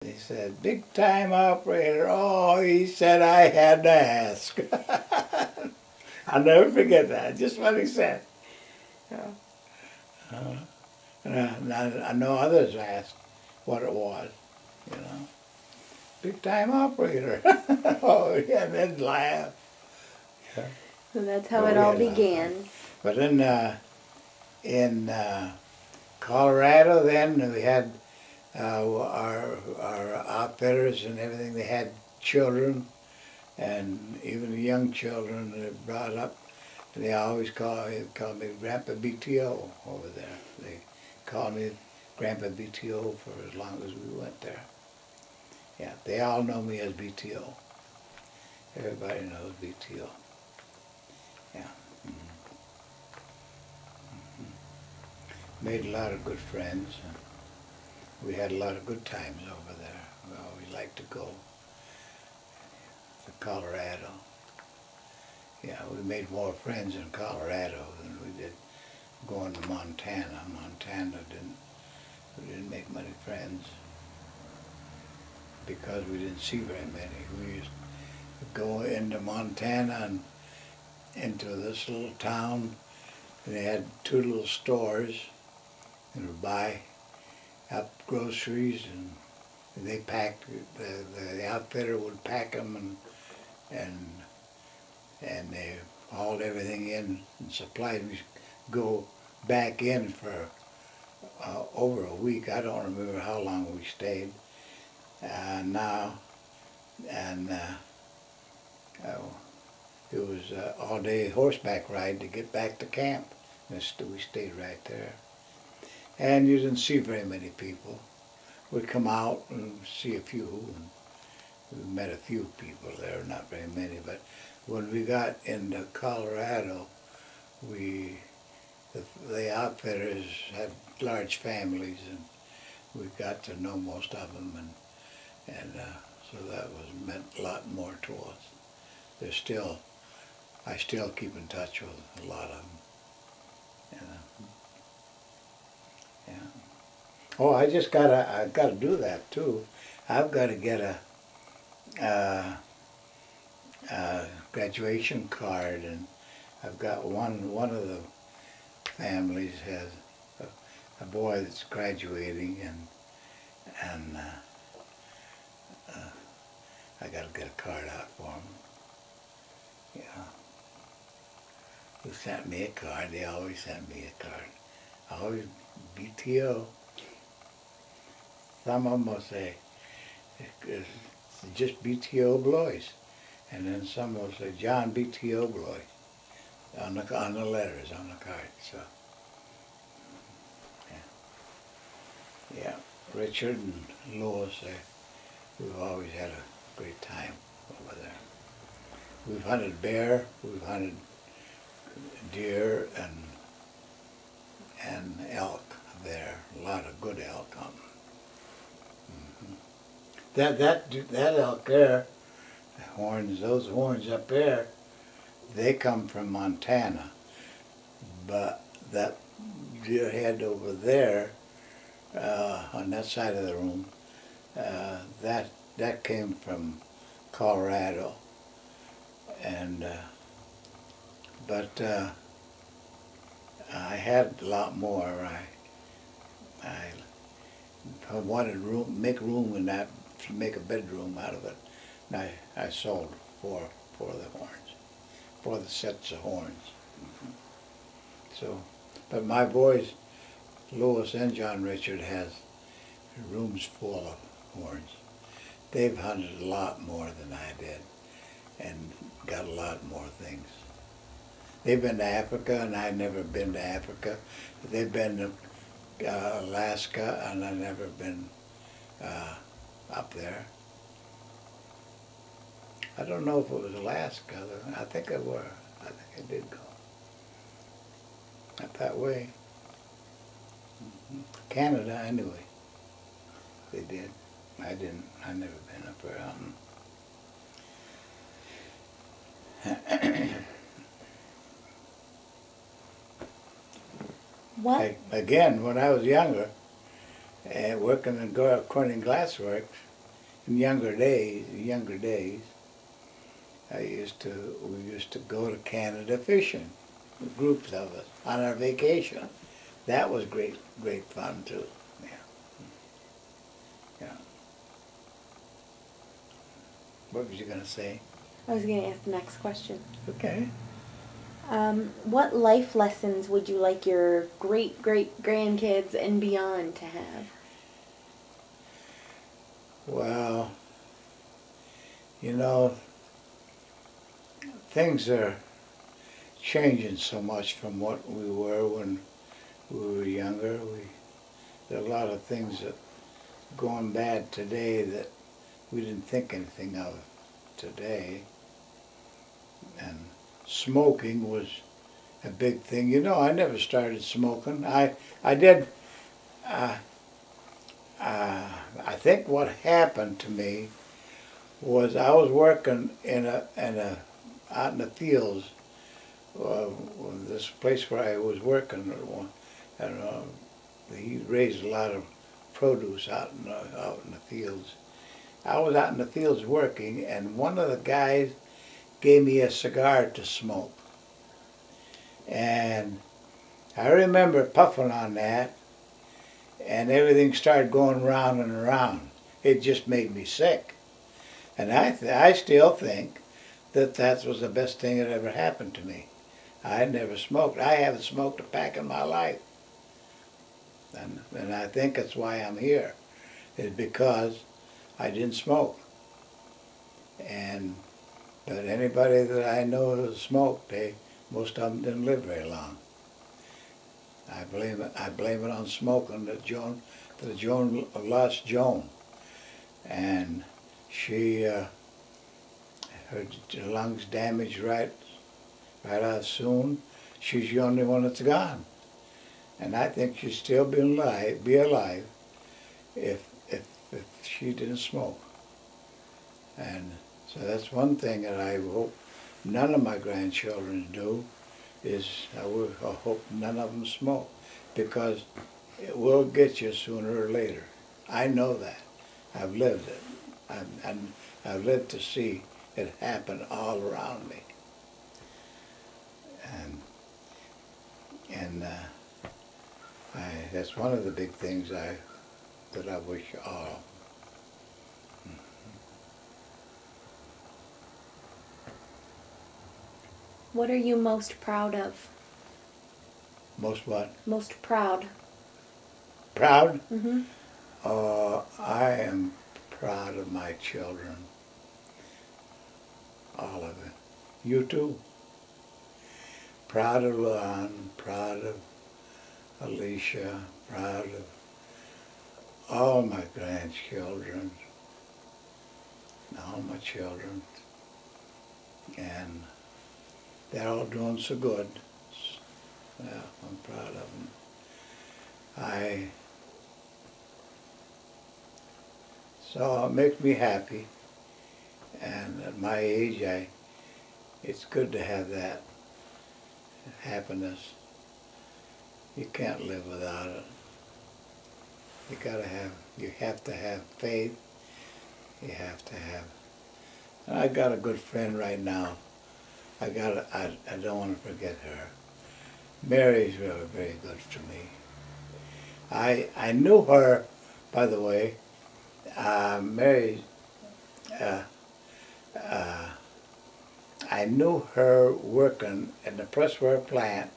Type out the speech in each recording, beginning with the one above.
He said, big time operator. Oh, he said I had to ask. I'll never forget that, just what he said. Yeah. And I know others asked what it was, you know. Big time operator. Oh, yeah, they'd laugh. Yeah. So that's how it all began. But in Colorado then, we had our outfitters and everything. They had children, and even the young children they brought up. And they always called me Grandpa BTO over there. They called me Grandpa BTO for as long as we went there. Yeah, they all know me as BTO. Everybody knows BTO. Yeah. Made a lot of good friends. We had a lot of good times over there. We always liked to go to Colorado. Yeah, we made more friends in Colorado than we did going to Montana. We didn't make many friends because we didn't see very many. We used to go into Montana and into this little town, and they had two little stores, and we'd buy up groceries, and they packed, the outfitter would pack them, and they hauled everything in and supplied. We go back in for over a week. I don't remember how long we stayed. Now, and it was all day horseback ride to get back to camp. We stayed right there. And you didn't see very many people. We'd come out and see a few. And we met a few people there, not very many. But when we got into Colorado, the outfitters had large families, and we got to know most of them, and so that meant a lot more to us. I still keep in touch with a lot of them. Yeah. Oh, I gotta do that too. I've got to get a graduation card, and I've got one of the families has a boy that's graduating, and I got to get a card out for him. Yeah. Who sent me a card? They always sent me a card. Always BTO. Some of them will say, it's just BTO Blois. And then some will say, John BTO Blois on the letters, on the card. So, yeah. Richard and Lois, we've always had a great time over there. We've hunted bear, we've hunted deer, and elk there. A lot of good elk hunting. That elk there, those horns up there, they come from Montana. But that deer head over there, on that side of the room, that came from Colorado. And but I had a lot more. I wanted make room in that, to make a bedroom out of it. And I sold four of the horns, 4 of the sets of horns. So, but my boys, Louis and John Richard, has rooms full of horns. They've hunted a lot more than I did, and got a lot more things. They've been to Africa, and I've never been to Africa. They've been to Alaska, and I've never been up there. I don't know if it was Alaska. I think I were. I think I did go up that way. Canada, anyway. They did. I didn't. I've never been up there. What? Again, when I was younger, working in Corning Glassworks, in younger days, we used to go to Canada fishing, groups of us, on our vacation. That was great fun too. Yeah. Yeah. What was you gonna say? I was going to ask the next question. Okay. What life lessons would you like your great-great-grandkids and beyond to have? Well, you know, things are changing so much from what we were when we were younger. There are a lot of things that are going bad today that we didn't think anything of today. And smoking was a big thing. You know, I never started smoking. I did. I think what happened to me was I was working out in the fields. This place where I was working, and he raised a lot of produce out in the fields. I was out in the fields working, and one of the guys gave me a cigar to smoke. And I remember puffing on that, and everything started going round and around. It just made me sick. And I still think that was the best thing that ever happened to me. I never smoked. I haven't smoked a pack in my life. And I think that's why I'm here, is because I didn't smoke. But anybody that I know that smoked, most of them didn't live very long. I blame it on smoking that Joan lost Joan. And she, her lungs damaged right out soon. She's the only one that's gone. And I think she'd still be alive if she didn't smoke. And so that's one thing that I hope none of my grandchildren do, is I hope none of them smoke, because it will get you sooner or later. I know that. I've lived it. I've lived to see it happen all around me. And that's one of the big things that I wish all. What are you most proud of? Most what? Most proud. Proud? Mm-hmm. I am proud of my children. All of it. You too. Proud of Luan, proud of Alicia, proud of all my grandchildren, all my children. And they're all doing so good. Yeah, I'm proud of them. So it makes me happy. And at my age, it's good to have that happiness. You can't live without it. You have to have faith. You have to have. And I got a good friend right now. I don't want to forget her. Mary's really very good to me. I knew her, by the way. Mary. I knew her working in the pressware plant,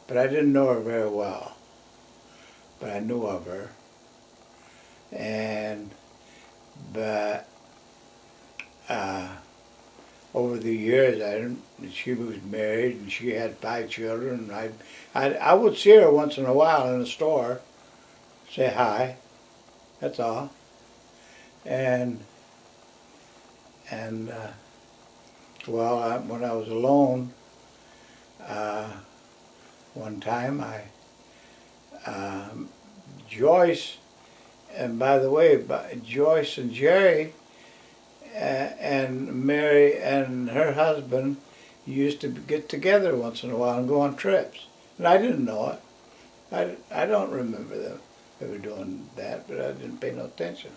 but I didn't know her very well. But I knew of her. But over the years, she was married and she had 5 children. I would see her once in a while in the store, say hi, that's all. Well, when I was alone, one time Joyce, and by the way, Joyce and Jerry and Mary and her husband used to get together once in a while and go on trips. And I didn't know it. I don't remember them ever doing that, but I didn't pay no attention.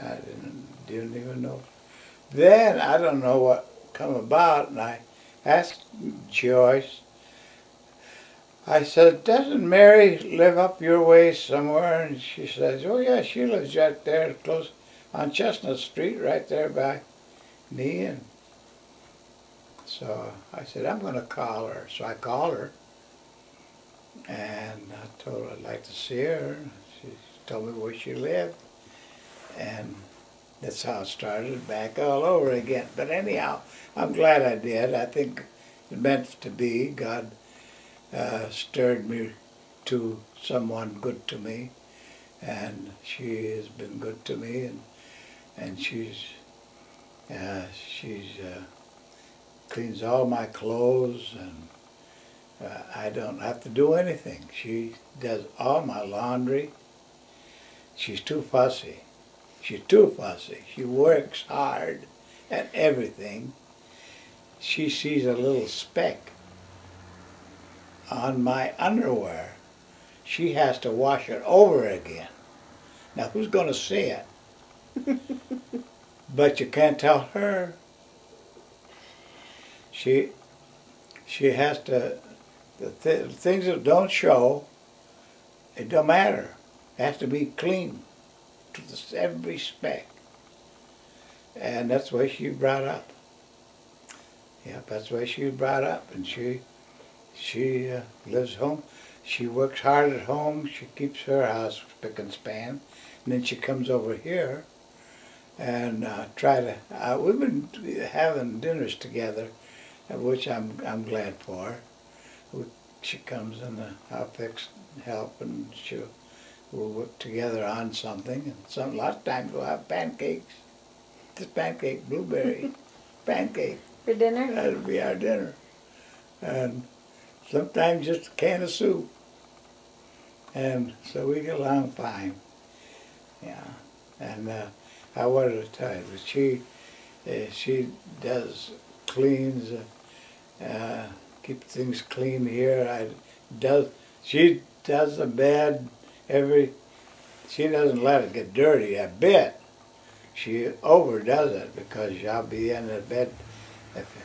I didn't even know. Then I don't know what come about, and I asked Joyce. I said, "Doesn't Mary live up your way somewhere?" And she says, "Oh yeah, she lives right there, close on Chestnut Street, right there by me." And so I said, "I'm going to call her." So I called her, and I told her I'd like to see her. She told me where she lived, and that's how it started back all over again. But anyhow, I'm glad I did. I think it meant to be. God stirred me to someone good to me, and she has been good to me, and she's cleans all my clothes, and I don't have to do anything. She does all my laundry. She's too fussy. She's too fussy. She works hard at everything. She sees a little speck on my underwear. She has to wash it over again. Now, who's going to see it? But you can't tell her. She has to, things that don't show, it don't matter. It has to be clean to every speck. And that's the way she brought up. Yep, that's the way she was brought up. And she lives home. She works hard at home. She keeps her house spick and span. And then she comes over here and we've been having dinners together, which I'm glad for. She comes and I'll fix and help, and we'll work together on something. And a lot of times we'll have pancakes. Just pancake, blueberry pancake. For dinner? That'll be our dinner. And sometimes just a can of soup. And so we get along fine. Yeah. And I wanted to tell you that she cleans, keep things clean here. She does the bed she doesn't let it get dirty a bit. She overdoes it, because I'll be in the bed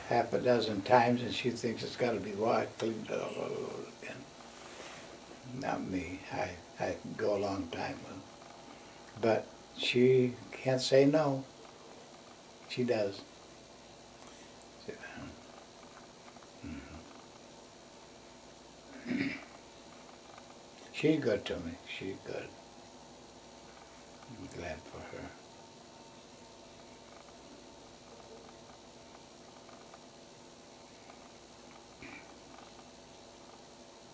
half a dozen times and she thinks it's got to be washed, cleaned all over again. Not me. I can go a long time with her. But she can't say no. She does. Sit down. Mm-hmm. She's good to me. She's good. I'm glad for her.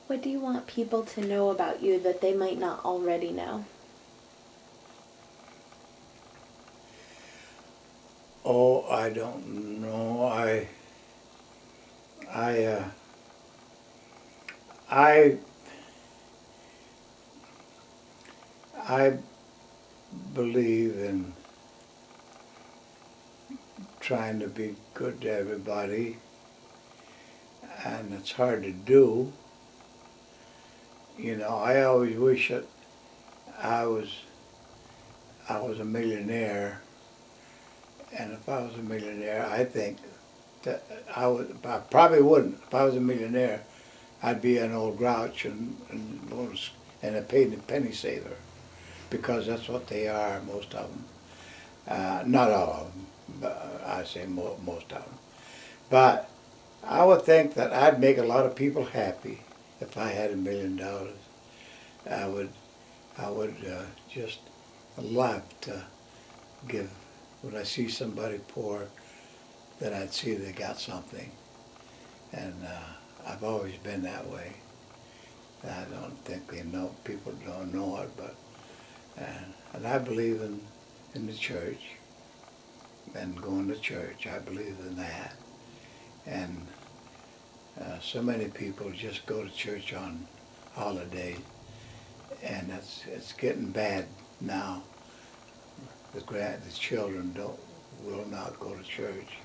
What do you want people to know about you that they might not already know? Oh, I don't know. I believe in trying to be good to everybody, and it's hard to do. You know, I always wish that I was a millionaire, and if I was a millionaire, I think that I probably wouldn't. If I was a millionaire, I'd be an old grouch and a penny saver, because that's what they are, most of them. Not all of them, but I say most of them. But I would think that I'd make a lot of people happy if I had $1 million. I would just love to give. When I see somebody poor, that I'd see they got something. And I've always been that way. I don't think people don't know it, but and I believe in the church and going to church. I believe in that. And so many people just go to church on holidays, and it's getting bad now. The children will not go to church,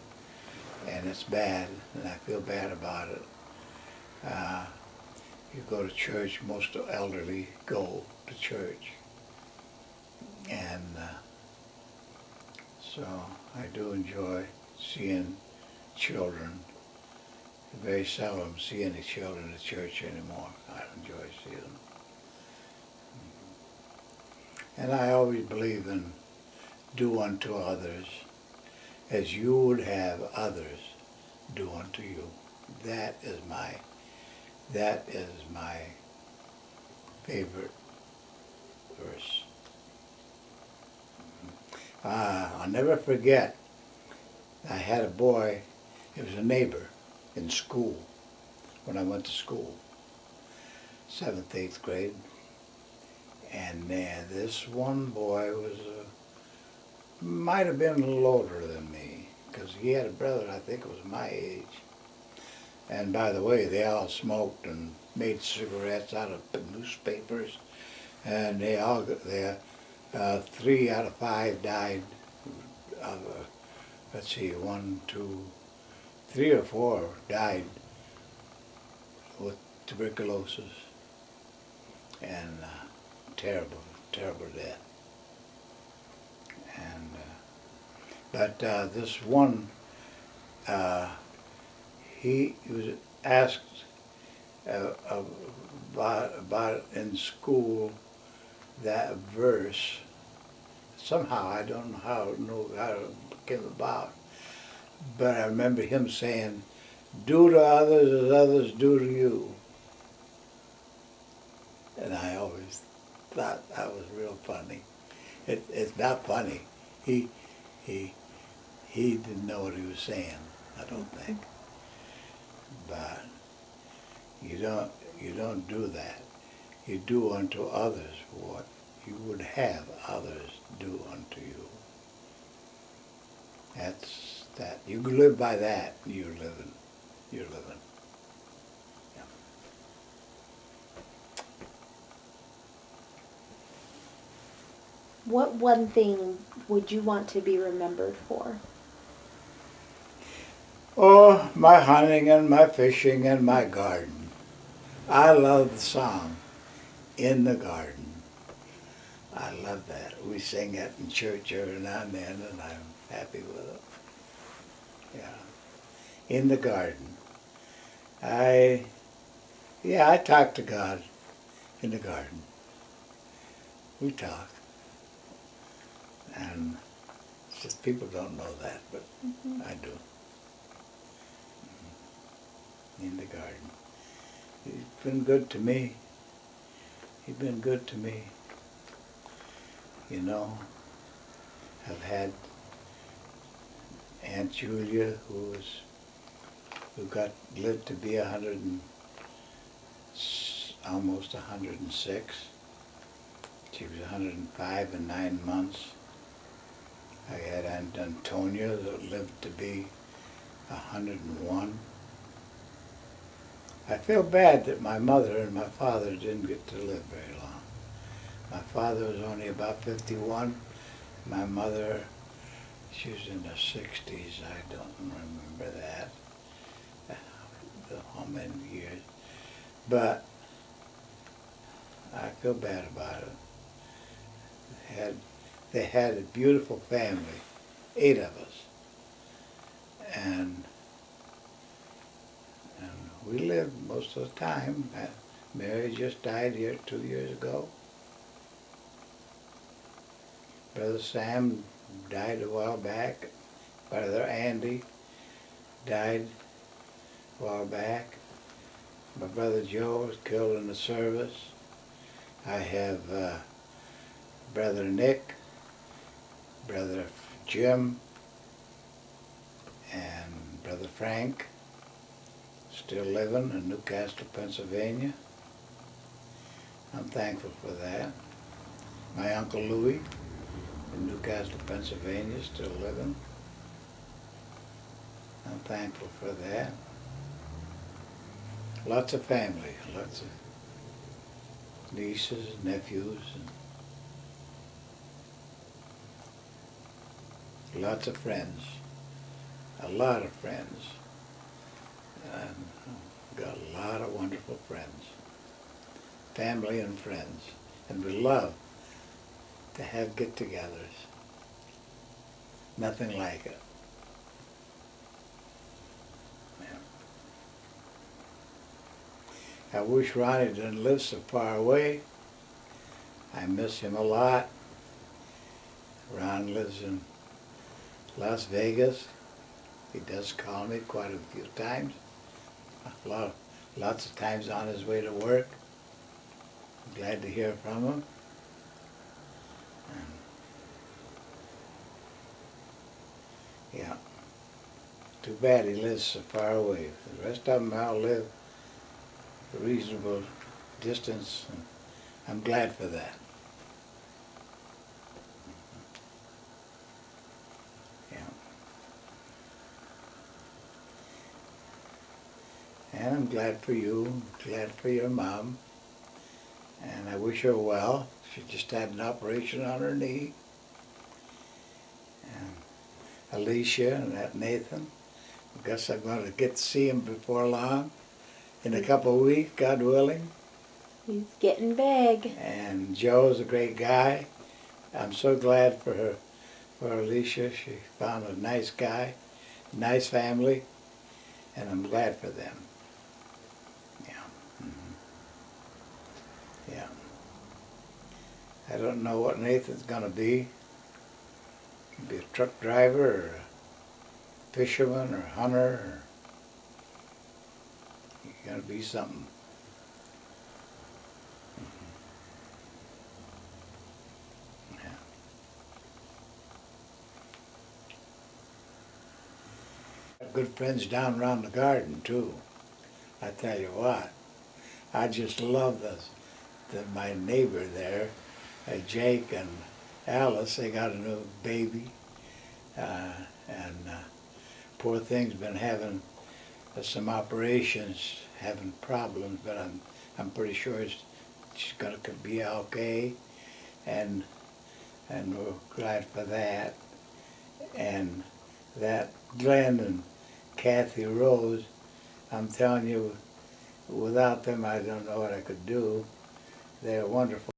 and it's bad, and I feel bad about it. You go to church, most elderly go to church, and So I do enjoy seeing children. Very seldom see any children at church anymore. I enjoy seeing them. And I always believe in do unto others as you would have others do unto you. That is my favorite verse. I'll never forget, I had a boy, he was a neighbor in school, when I went to school, 7th, 8th grade. And this one boy might have been a little older than me, because he had a brother, I think it was my age. And by the way, they all smoked and made cigarettes out of newspapers, and they all got there. 3 out of 5 died of, let's see, 1, 2, 3 or 4 died with tuberculosis, and terrible, terrible death. And but this one, he was asked about in school that verse. Somehow I don't know how it came about, but I remember him saying, "Do to others as others do to you." And I always thought that was real funny. It's not funny. He didn't know what he was saying, I don't think. But you don't do that. You do unto others what you would have others do unto you. That's that. You live by that, you're living. You're living. Yeah. What one thing would you want to be remembered for? Oh, my hunting and my fishing and my garden. I love the song, In the Garden. I love that. We sing that in church every now and then, and I'm happy with it. Yeah. In the garden. I talk to God in the garden. We talk. And it's just people don't know that, but I do. In the garden. He's been good to me. He's been good to me. You know, I've had Aunt Julia, who lived to be almost 106. She was 105 and 9 months. I had Aunt Antonia that lived to be 101. I feel bad that my mother and my father didn't get to live very long. My father was only about 51. My mother, she was in her 60s. I don't remember that, how many years. But I feel bad about it. They had a beautiful family, 8 of us. And we lived most of the time. Mary just died here 2 years ago. Brother Sam died a while back. Brother Andy died a while back. My brother Joe was killed in the service. I have Brother Nick, Brother Jim, and Brother Frank, still living in Newcastle, Pennsylvania. I'm thankful for that. My Uncle Louis in Newcastle, Pennsylvania, still living. I'm thankful for that. Lots of family, lots of nieces, nephews, and lots of friends. A lot of friends. And got a lot of wonderful friends. Family and friends. And we love to have get-togethers. Nothing like it. I wish Ronnie didn't live so far away. I miss him a lot. Ron lives in Las Vegas. He does call me quite a few times. Lots of times on his way to work. I'm glad to hear from him. Yeah. Too bad he lives so far away. The rest of them all live a reasonable distance, and I'm glad for that. Yeah. And I'm glad for you, glad for your mom, and I wish her well. She just had an operation on her knee. And Alicia and that Nathan, I guess I'm going to get to see him before long, in a couple of weeks, God willing. He's getting big. And Joe's a great guy. I'm so glad for her, for Alicia. She found a nice guy, nice family, and I'm glad for them. Yeah. Yeah. I don't know what Nathan's going to be. He'll be a truck driver or a fisherman or a hunter. Or he's going to be something. Good friends down around the garden too. I tell you what, I just love my neighbor there, Jake and Alice. They got a new baby, and poor thing's been having some operations, having problems, but I'm pretty sure she's gonna be okay, and we're glad for that. And that Glenn and Kathy Rose, I'm telling you, without them I don't know what I could do. They're wonderful.